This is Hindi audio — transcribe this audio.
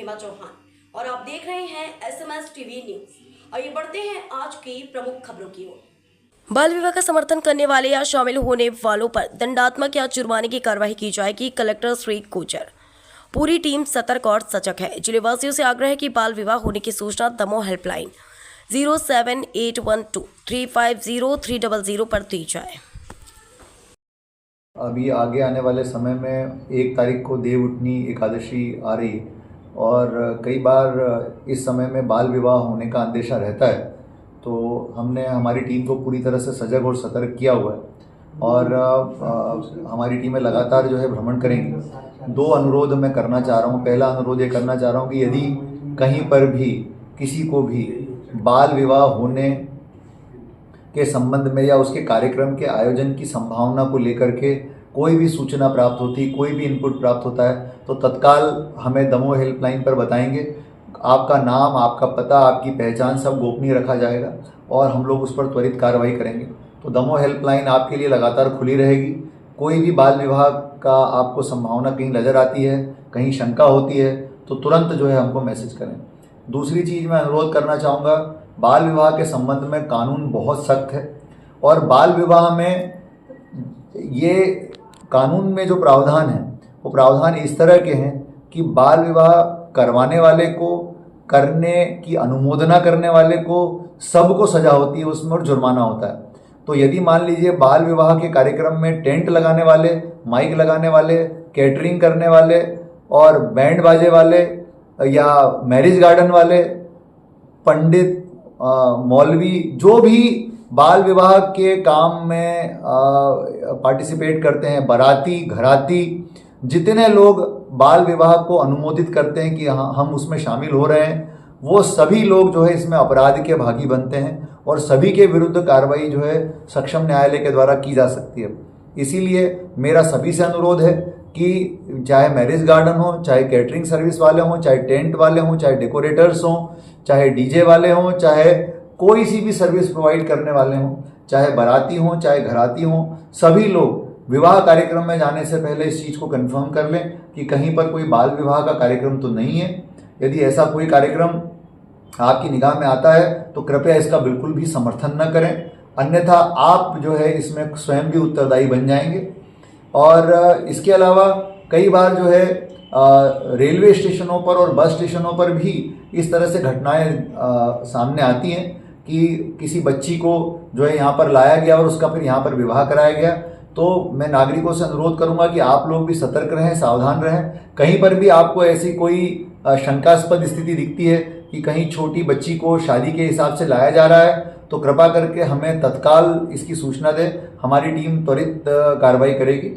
महिमा चौहान और आप देख रहे हैं SMS टीवी न्यूज। आइए बढ़ते हैं आज की प्रमुख खबरों की ओर। बाल विवाह का समर्थन करने वाले या शामिल होने वालों पर दंडात्मक या जुर्माने की कार्रवाई की जाएगी। कलेक्टर श्री गुर्जर। पूरी टीम सतर्क और सजग है। जिलेवासियों से आग्रह है कि बाल विवाह होने की सूचना दमोह हेल्पलाइन 07812350300 पर दी जाए। अभी आगे आने वाले समय में 1 तारीख को देवउठनी एकादशी आ रही है और कई बार इस समय में बाल विवाह होने का अंदेशा रहता है, तो हमने हमारी टीम को पूरी तरह से सजग और सतर्क किया हुआ है और हमारी टीमें लगातार जो है भ्रमण करेंगी। 2 अनुरोध मैं करना चाह रहा हूँ। पहला अनुरोध ये करना चाह रहा हूँ कि यदि कहीं पर भी किसी को भी बाल विवाह होने के संबंध में या उसके कार्यक्रम के आयोजन की संभावना को लेकर के कोई भी सूचना प्राप्त होती, कोई भी इनपुट प्राप्त होता है, तो तत्काल हमें दमोह हेल्पलाइन पर बताएंगे। आपका नाम, आपका पता, आपकी पहचान सब गोपनीय रखा जाएगा और हम लोग उस पर त्वरित कार्रवाई करेंगे। तो दमोह हेल्पलाइन आपके लिए लगातार खुली रहेगी। कोई भी बाल विवाह का आपको संभावना कहीं नज़र आती है, कहीं शंका होती है, तो तुरंत जो है हमको मैसेज करें। दूसरी चीज़ मैं अनुरोध करना चाहूँगा, बाल विवाह के संबंध में कानून बहुत सख्त है और बाल विवाह में ये कानून में जो प्रावधान है वो प्रावधान इस तरह के हैं कि बाल विवाह करवाने वाले को, करने की अनुमोदना करने वाले को, सबको सजा होती है उसमें और जुर्माना होता है। तो यदि मान लीजिए बाल विवाह के कार्यक्रम में टेंट लगाने वाले, माइक लगाने वाले, कैटरिंग करने वाले और बैंड बाजे वाले या मैरिज गार्डन वाले, पंडित, मौलवी, जो भी बाल विवाह के काम में पार्टिसिपेट करते हैं, बाराती, घराती, जितने लोग बाल विवाह को अनुमोदित करते हैं कि हाँ हम उसमें शामिल हो रहे हैं, वो सभी लोग जो है इसमें अपराध के भागी बनते हैं और सभी के विरुद्ध कार्रवाई जो है सक्षम न्यायालय के द्वारा की जा सकती है। इसीलिए मेरा सभी से अनुरोध है कि चाहे मैरिज गार्डन हो, चाहे कैटरिंग सर्विस वाले हों, चाहे टेंट वाले हों, चाहे डेकोरेटर्स हों, चाहे डीजे वाले हों, चाहे कोई सी भी सर्विस प्रोवाइड करने वाले हों, चाहे बाराती हों, चाहे घराती हों, सभी लोग विवाह कार्यक्रम में जाने से पहले इस चीज़ को कंफर्म कर लें कि कहीं पर कोई बाल विवाह का कार्यक्रम तो नहीं है। यदि ऐसा कोई कार्यक्रम आपकी निगाह में आता है तो कृपया इसका बिल्कुल भी समर्थन न करें, अन्यथा आप जो है इसमें स्वयं भी उत्तरदायी बन जाएंगे। और इसके अलावा कई बार जो है रेलवे स्टेशनों पर और बस स्टेशनों पर भी इस तरह से घटनाएं सामने आती हैं कि किसी बच्ची को जो है यहाँ पर लाया गया और उसका फिर यहाँ पर विवाह कराया गया। तो मैं नागरिकों से अनुरोध करूँगा कि आप लोग भी सतर्क रहें, सावधान रहें। कहीं पर भी आपको ऐसी कोई शंकास्पद स्थिति दिखती है कि कहीं छोटी बच्ची को शादी के हिसाब से लाया जा रहा है, तो कृपा करके हमें तत्काल इसकी सूचना दें। हमारी टीम त्वरित कार्रवाई करेगी।